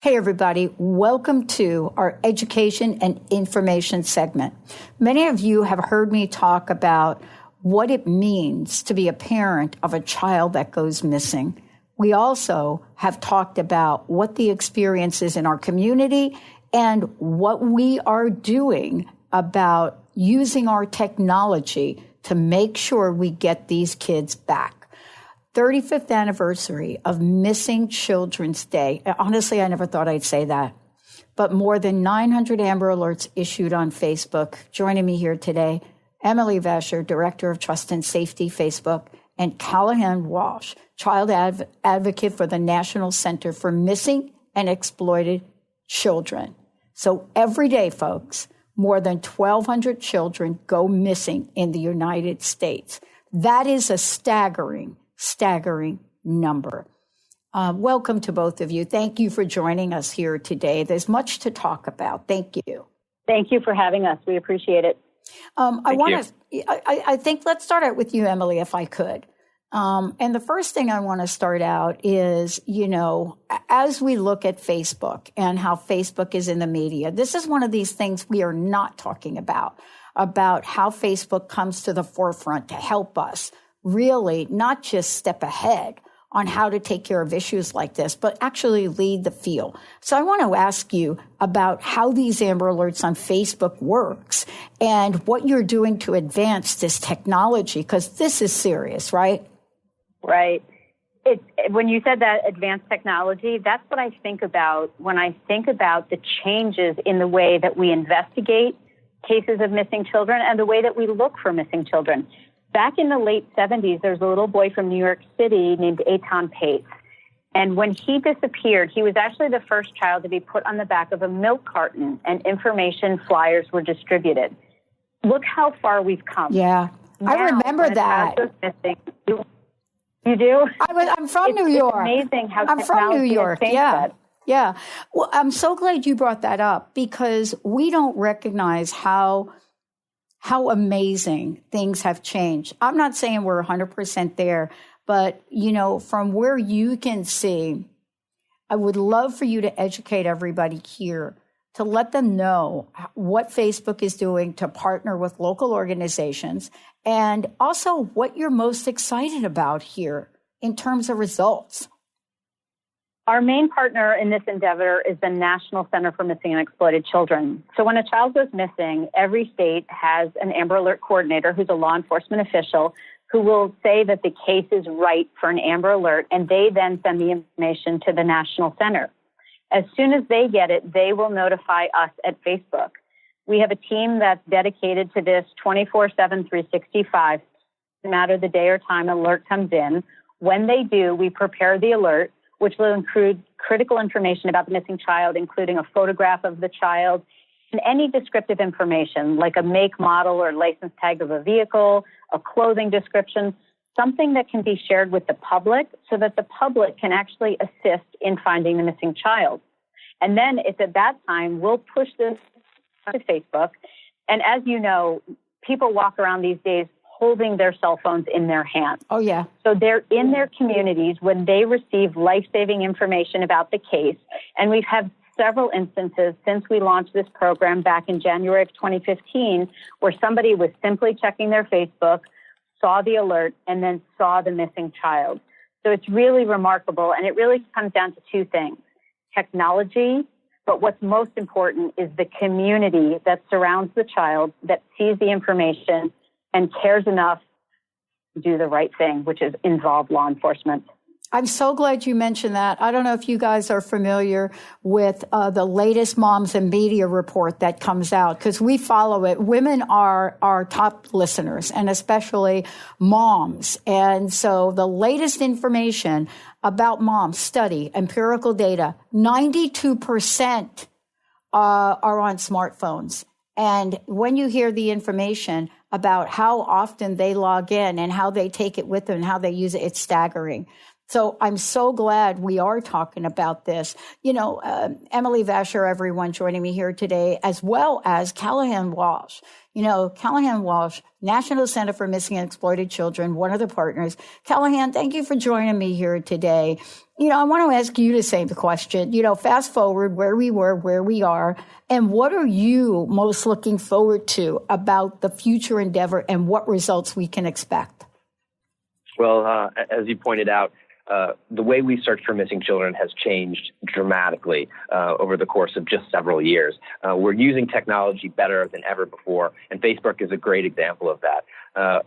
Hey, everybody. Welcome to our education and information segment. Many of you have heard me talk about what it means to be a parent of a child that goes missing. We also have talked about what the experience is in our community and what we are doing about using our technology to make sure we get these kids back. 35th anniversary of Missing Children's Day. Honestly, I never thought I'd say that. But more than 900 Amber Alerts issued on Facebook. Joining me here today, Emily Vasher, Director of Trust and Safety, Facebook, and Callahan Walsh, Child Advocate for the National Center for Missing and Exploited Children. So every day, folks, more than 1,200 children go missing in the United States. That is a staggering number. Welcome to both of you. Thank you for joining us here today. There's much to talk about. Thank you. Thank you for having us. We appreciate it. I think let's start out with you, Emily, if I could. And the first thing I want to start out is, as we look at Facebook and how Facebook is in the media, this is one of these things we are not talking about how Facebook comes to the forefront to help us really not just step ahead on how to take care of issues like this, but actually lead the field. So I want to ask you about how these Amber Alerts on Facebook works and what you're doing to advance this technology, because this is serious, right? Right. When you said that advanced technology, that's what I think about when I think about the changes in the way that we investigate cases of missing children and the way that we look for missing children. Back in the late 70s, there's a little boy from New York City named Eitan Pates. And when he disappeared, he was actually the first child to be put on the back of a milk carton and information flyers were distributed. Look how far we've come. Yeah, now, I remember that. Missing, you do? I'm from New York. It's amazing how I'm from New York. Yeah. That. Yeah. Well, I'm so glad you brought that up because we don't recognize how amazing things have changed. I'm not saying we're 100% there, but, from where you can see, I would love for you to educate everybody here to let them know what Facebook is doing to partner with local organizations and also what you're most excited about here in terms of results. Our main partner in this endeavor is the National Center for Missing and Exploited Children. So when a child goes missing, every state has an Amber Alert coordinator who's a law enforcement official who will say that the case is right for an Amber Alert, and they then send the information to the National Center. As soon as they get it, they will notify us at Facebook. We have a team that's dedicated to this 24/7, 365. No matter the day or time an alert comes in. When they do, we prepare the alert, which will include critical information about the missing child, including a photograph of the child and any descriptive information like a make, model, or license tag of a vehicle, a clothing description, something that can be shared with the public so that the public can actually assist in finding the missing child. And then it's at that time, we'll push this to Facebook. And as you know, people walk around these days holding their cell phones in their hands. Oh, yeah. So they're in their communities when they receive life-saving information about the case. And we've had several instances since we launched this program back in January of 2015 where somebody was simply checking their Facebook, saw the alert, and then saw the missing child. So it's really remarkable. And it really comes down to two things: technology, but what's most important is the community that surrounds the child, that sees the information and cares enough to do the right thing, which is involve law enforcement. I'm so glad you mentioned that. I don't know if you guys are familiar with the latest Moms and Media report that comes out, because we follow it. Women are our top listeners, and especially moms. And so the latest information about moms, study, empirical data, 92% are on smartphones. And when you hear the information about how often they log in and how they take it with them and how they use it, it's staggering. So I'm so glad we are talking about this. Emily Vasher, everyone joining me here today, as well as Callahan Walsh. Callahan Walsh, National Center for Missing and Exploited Children, one of the partners. Callahan, thank you for joining me here today. I want to ask you the same question. Fast forward where we were, where we are, and what are you most looking forward to about the future endeavor and what results we can expect? Well, as you pointed out, the way we search for missing children has changed dramatically over the course of just several years. We're using technology better than ever before, and Facebook is a great example of that.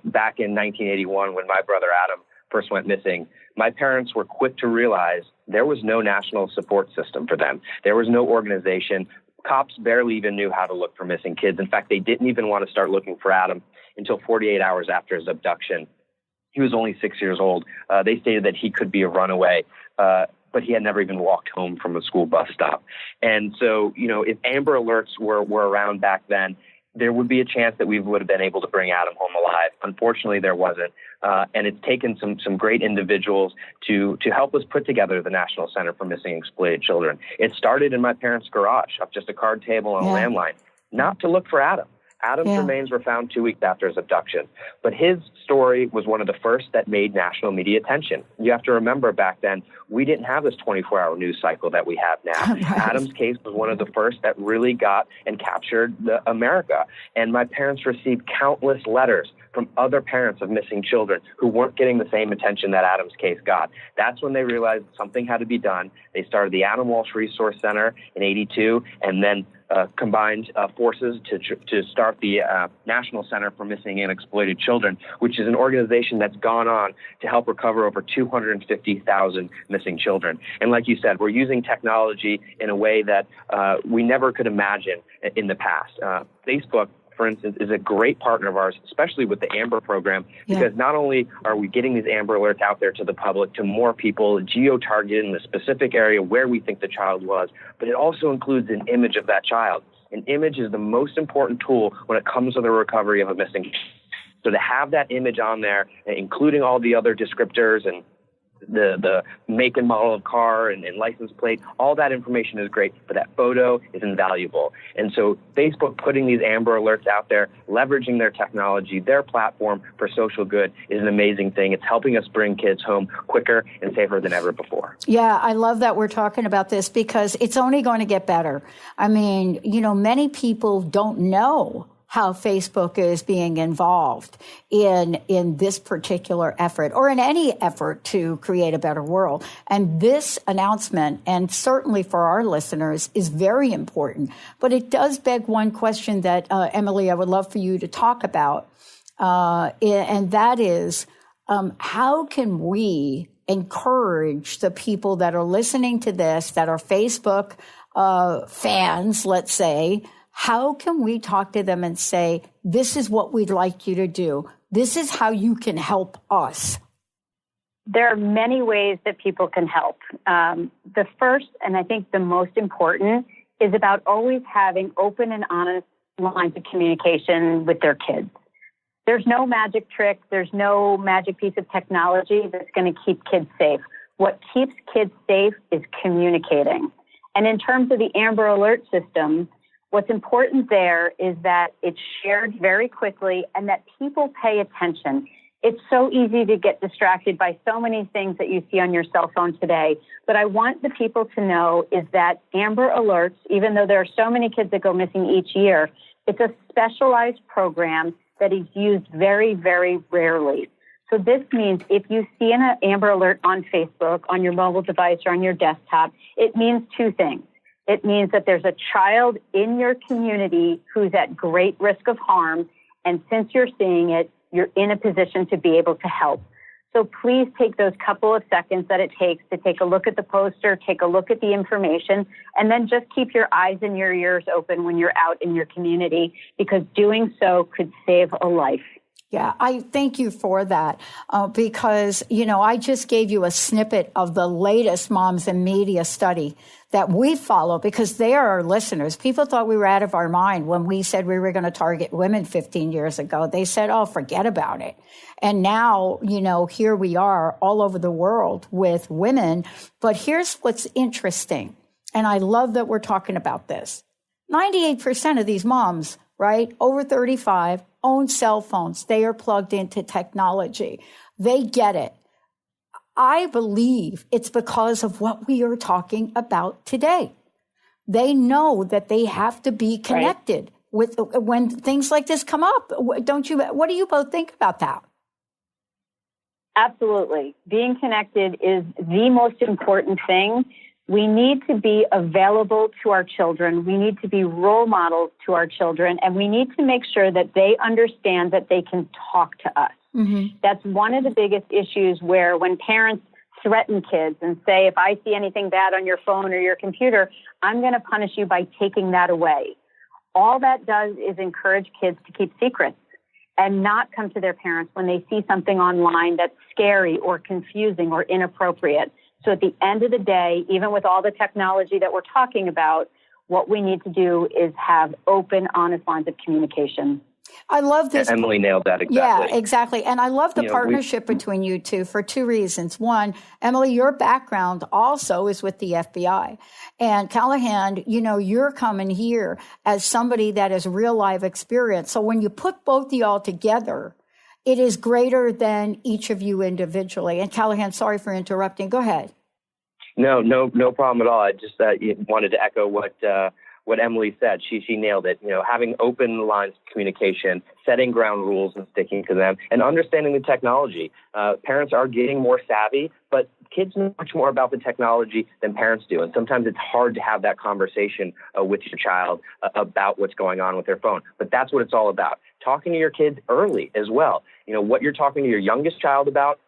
Back in 1981, when my brother Adam first went missing, my parents were quick to realize there was no national support system for them. There was no organization. Cops barely even knew how to look for missing kids. In fact, they didn't even want to start looking for Adam until 48 hours after his abduction. He was only 6 years old. They stated that he could be a runaway, but he had never even walked home from a school bus stop. And so, if Amber Alerts were around back then, there would be a chance that we would have been able to bring Adam home alive. Unfortunately, there wasn't. And it's taken some great individuals to help us put together the National Center for Missing and Exploited Children. It started in my parents' garage, off just a card table and a landline, not to look for Adam. Adam's remains were found 2 weeks after his abduction, but his story was one of the first that made national media attention. You have to remember back then, we didn't have this 24-hour news cycle that we have now. Right. Adam's case was one of the first that really got and captured America. And my parents received countless letters from other parents of missing children who weren't getting the same attention that Adam's case got. That's when they realized something had to be done. They started the Adam Walsh Resource Center in '82, and then combined forces to start the National Center for Missing and Exploited Children, which is an organization that's gone on to help recover over 250,000 missing children. And like you said, we're using technology in a way that we never could imagine in the past. Facebook, for instance, is a great partner of ours, especially with the Amber program, because not only are we getting these Amber Alerts out there to the public, to more people, geo-targeted in the specific area where we think the child was, but it also includes an image of that child. An image is the most important tool when it comes to the recovery of a missing child. So to have that image on there, including all the other descriptors and the make and model of car and license plate, all that information is great, but that photo is invaluable. And so Facebook putting these Amber Alerts out there, leveraging their technology, their platform for social good is an amazing thing. It's helping us bring kids home quicker and safer than ever before. Yeah, I love that we're talking about this because it's only going to get better. I mean, many people don't know how Facebook is being involved in this particular effort or in any effort to create a better world. And this announcement, and certainly for our listeners, is very important. But it does beg one question that, Emily, I would love for you to talk about. And that is, how can we encourage the people that are listening to this, that are Facebook fans, let's say, how can we talk to them and say, this is what we'd like you to do? This is how you can help us. There are many ways that people can help. The first, and I think the most important, is about always having open and honest lines of communication with their kids. There's no magic trick. There's no magic piece of technology that's going to keep kids safe. What keeps kids safe is communicating. And in terms of the Amber Alert system, what's important there is that it's shared very quickly and that people pay attention. It's so easy to get distracted by so many things that you see on your cell phone today. But I want the people to know is that Amber Alerts, even though there are so many kids that go missing each year, it's a specialized program that is used very, very rarely. So this means if you see an Amber Alert on Facebook, on your mobile device or on your desktop, it means two things. It means that there's a child in your community who's at great risk of harm. And since you're seeing it, you're in a position to be able to help. So please take those couple of seconds that it takes to take a look at the poster, take a look at the information, and then just keep your eyes and your ears open when you're out in your community, because doing so could save a life. Yeah, I thank you for that because, I just gave you a snippet of the latest Moms and Media study that we follow because they are our listeners. People thought we were out of our mind when we said we were going to target women 15 years ago. They said, oh, forget about it. And now, here we are all over the world with women. But here's what's interesting. And I love that we're talking about this. 98% of these moms, right, over 35, own cell phones. They are plugged into technology. They get it. I believe it's because of what we are talking about today. They know that they have to be connected with when things like this come up. What do you both think about that? Absolutely. Being connected is the most important thing. We need to be available to our children. We need to be role models to our children, and we need to make sure that they understand that they can talk to us. Mm-hmm. That's one of the biggest issues where when parents threaten kids and say, if I see anything bad on your phone or your computer, I'm going to punish you by taking that away. All that does is encourage kids to keep secrets and not come to their parents when they see something online that's scary or confusing or inappropriate. So at the end of the day, even with all the technology that we're talking about, what we need to do is have open, honest lines of communication. I love this. Emily nailed that exactly. Yeah, exactly. And I love the partnership between you two for two reasons. One, Emily, your background also is with the FBI. And Callahan, you're coming here as somebody that has real life experience. So when you put both of y'all together, it is greater than each of you individually. And Callahan, sorry for interrupting. Go ahead. No problem at all. I just wanted to echo what Emily said. She nailed it. Having open lines of communication, setting ground rules and sticking to them, and understanding the technology. Parents are getting more savvy, but kids know much more about the technology than parents do. And sometimes it's hard to have that conversation with your child about what's going on with their phone. But that's what it's all about. Talking to your kids early as well. What you're talking to your youngest child about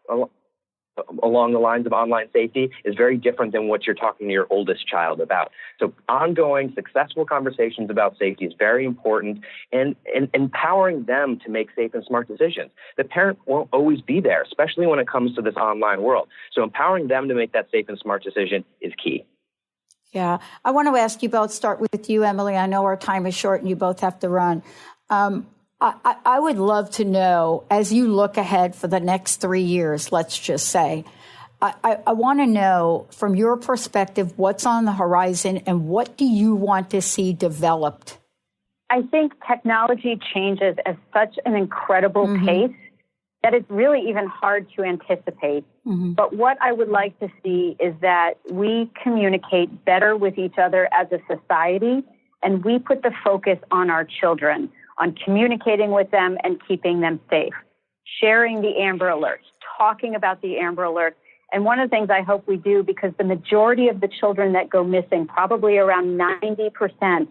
along the lines of online safety is very different than what you're talking to your oldest child about. So ongoing, successful conversations about safety is very important, and empowering them to make safe and smart decisions. The parent won't always be there, especially when it comes to this online world. So empowering them to make that safe and smart decision is key. Yeah. I want to ask you both, start with you, Emily. I know our time is short and you both have to run. I would love to know, as you look ahead for the next 3 years, let's just say, I want to know from your perspective, what's on the horizon and what do you want to see developed? I think technology changes at such an incredible pace that it's really even hard to anticipate. Mm-hmm. But what I would like to see is that we communicate better with each other as a society, and we put the focus on our children, on communicating with them and keeping them safe, sharing the Amber Alerts, talking about the Amber Alerts. And one of the things I hope we do, because the majority of the children that go missing, probably around 90%,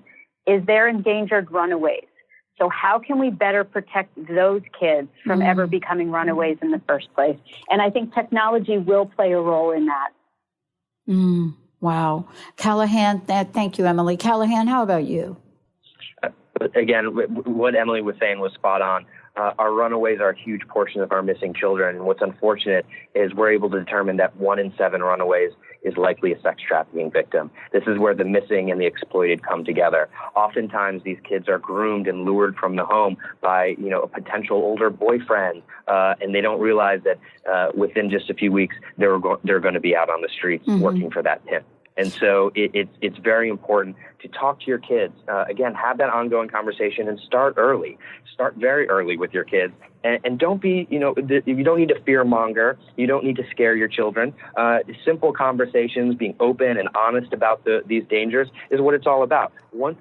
is they're endangered runaways. So how can we better protect those kids from ever becoming runaways in the first place? And I think technology will play a role in that. Wow. Callahan, thank you, Emily. Callahan, how about you? Again, what Emily was saying was spot on. Our runaways are a huge portion of our missing children. And what's unfortunate is we're able to determine that 1 in 7 runaways is likely a sex trafficking victim. This is where the missing and the exploited come together. Oftentimes, these kids are groomed and lured from the home by, a potential older boyfriend, and they don't realize that within just a few weeks, they're going to be out on the streets working for that pimp. And so it's very important to talk to your kids. Again, have that ongoing conversation and start early. Start very early with your kids. And don't be, you don't need to fear monger. You don't need to scare your children. Simple conversations, being open and honest about these dangers is what it's all about. Once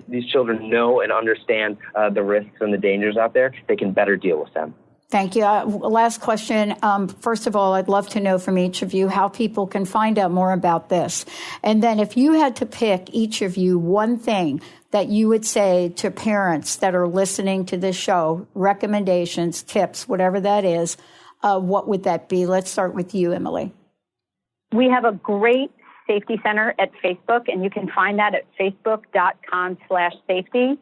these children know and understand the risks and the dangers out there, they can better deal with them. Thank you. Last question. First of all, I'd love to know from each of you how people can find out more about this. And then if you had to pick, each of you, one thing that you would say to parents that are listening to this show, recommendations, tips, whatever that is, what would that be? Let's start with you, Emily. We have a great safety center at Facebook, and you can find that at facebook.com/safety.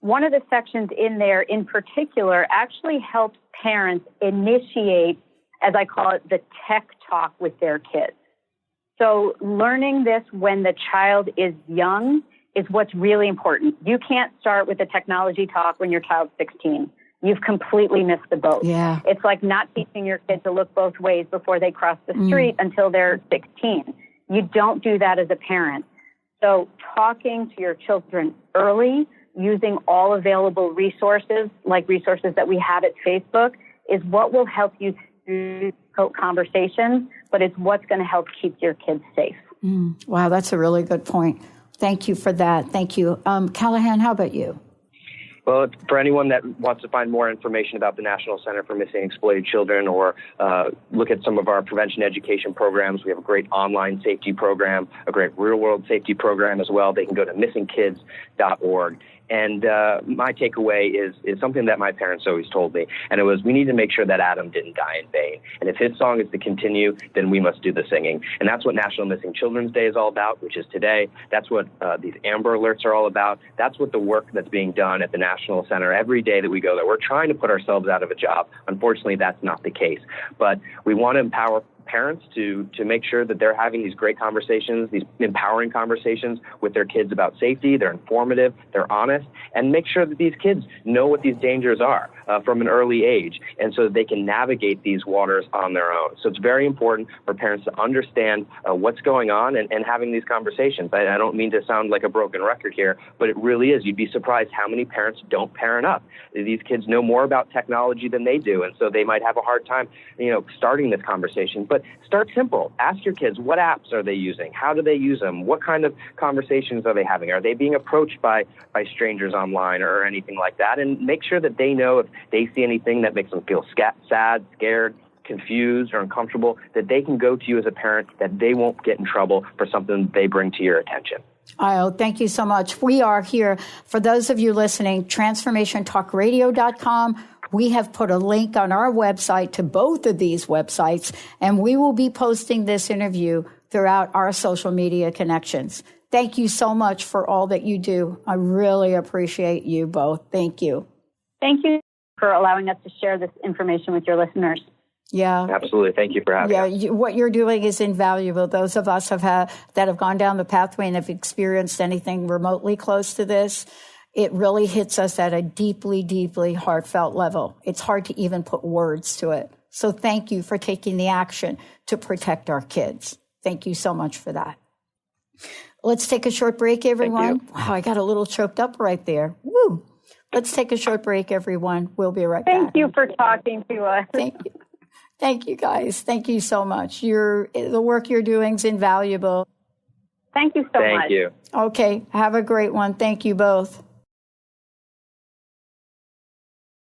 one of the sections in there in particular actually helps parents initiate, as I call it, the tech talk with their kids. So learning this when the child is young is what's really important. You can't start with the technology talk when your child's 16. You've completely missed the boat. Yeah. It's like not teaching your kid to look both ways before they cross the street until they're 16. You don't do that as a parent. So talking to your children early, using all available resources, like resources that we have at Facebook, is what will help you through conversations, but it's what's going to help keep your kids safe. Wow, that's a really good point. Thank you for that. Thank you. Callahan, how about you? Well, for anyone that wants to find more information about the National Center for Missing and Exploited Children or look at some of our prevention education programs, we have a great online safety program, a great real-world safety program as well. They can go to missingkids.org. And my takeaway is something that my parents always told me, and it was we need to make sure that Adam didn't die in vain. And if his song is to continue, then we must do the singing. And that's what National Missing Children's Day is all about, which is today. That's what these Amber Alerts are all about. That's what the work that's being done at the National Center every day that we go there. We're trying to put ourselves out of a job. Unfortunately, that's not the case. But we want to empower parents to make sure that they're having these great conversations, these empowering conversations with their kids about safety. They're informative, they're honest, and make sure that these kids know what these dangers are from an early age, and so that they can navigate these waters on their own. So it's very important for parents to understand what's going on and having these conversations. I don't mean to sound like a broken record here, but it really is. You'd be surprised how many parents don't parent up. These kids know more about technology than they do, and so they might have a hard time, starting this conversation. But start simple. Ask your kids, what apps are they using? How do they use them? What kind of conversations are they having? Are they being approached by strangers online or anything like that? And make sure that they know if they see anything that makes them feel sad, scared, confused, or uncomfortable, that they can go to you as a parent, that they won't get in trouble for something they bring to your attention. Oh, thank you so much. We are here. For those of you listening, transformationtalkradio.com. We have put a link on our website to both of these websites, and we will be posting this interview throughout our social media connections. Thank you so much for all that you do. I really appreciate you both. Thank you. Thank you for allowing us to share this information with your listeners. Yeah, absolutely. Thank you for having us. What you're doing is invaluable. Those of us that have gone down the pathway and have experienced anything remotely close to this, it really hits us at a deeply, deeply heartfelt level. It's hard to even put words to it. So thank you for taking the action to protect our kids. Thank you so much for that. Let's take a short break, everyone. Wow, I got a little choked up right there. Woo! Let's take a short break, everyone. We'll be right back. Thank you for talking to us. Thank you. Thank you, guys. Thank you so much. The work you're doing is invaluable. Thank you so much. Thank you. Okay. Have a great one. Thank you both.